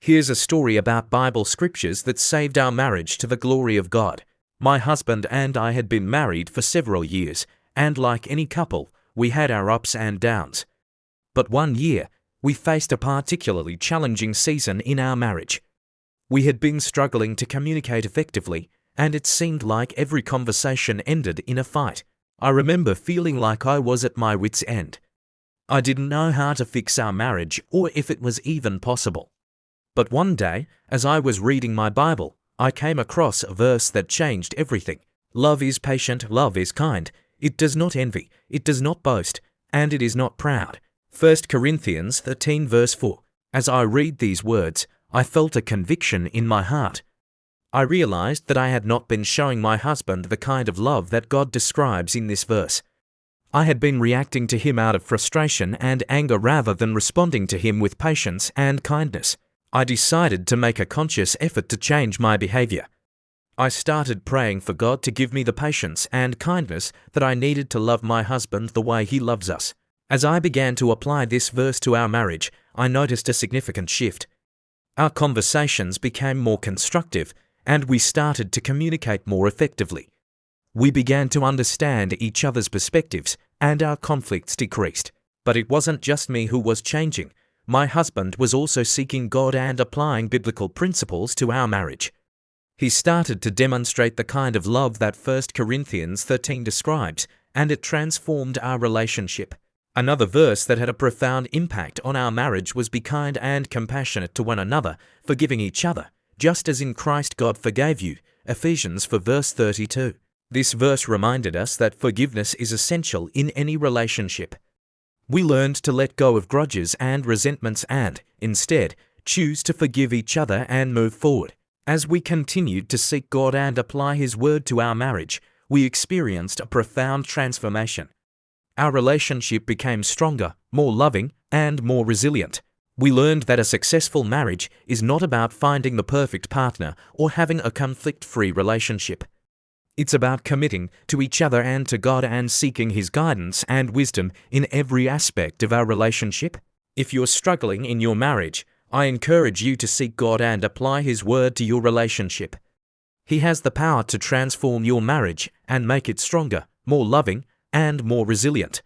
Here's a story about Bible scriptures that saved our marriage to the glory of God. My husband and I had been married for several years, and like any couple, we had our ups and downs. But one year, we faced a particularly challenging season in our marriage. We had been struggling to communicate effectively, and it seemed like every conversation ended in a fight. I remember feeling like I was at my wits' end. I didn't know how to fix our marriage or if it was even possible. But one day, as I was reading my Bible, I came across a verse that changed everything. Love is patient, love is kind. It does not envy, it does not boast, and it is not proud. 1 Corinthians 13 verse 4. As I read these words, I felt a conviction in my heart. I realized that I had not been showing my husband the kind of love that God describes in this verse. I had been reacting to him out of frustration and anger rather than responding to him with patience and kindness. I decided to make a conscious effort to change my behavior. I started praying for God to give me the patience and kindness that I needed to love my husband the way he loves us. As I began to apply this verse to our marriage, I noticed a significant shift. Our conversations became more constructive, and we started to communicate more effectively. We began to understand each other's perspectives, and our conflicts decreased. But it wasn't just me who was changing. My husband was also seeking God and applying biblical principles to our marriage. He started to demonstrate the kind of love that 1 Corinthians 13 describes, and it transformed our relationship. Another verse that had a profound impact on our marriage was "Be kind and compassionate to one another, forgiving each other, just as in Christ God forgave you." Ephesians 4 verse 32. This verse reminded us that forgiveness is essential in any relationship. We learned to let go of grudges and resentments and, instead, choose to forgive each other and move forward. As we continued to seek God and apply His Word to our marriage, we experienced a profound transformation. Our relationship became stronger, more loving, and more resilient. We learned that a successful marriage is not about finding the perfect partner or having a conflict-free relationship. It's about committing to each other and to God and seeking His guidance and wisdom in every aspect of our relationship. If you're struggling in your marriage, I encourage you to seek God and apply His Word to your relationship. He has the power to transform your marriage and make it stronger, more loving, and more resilient.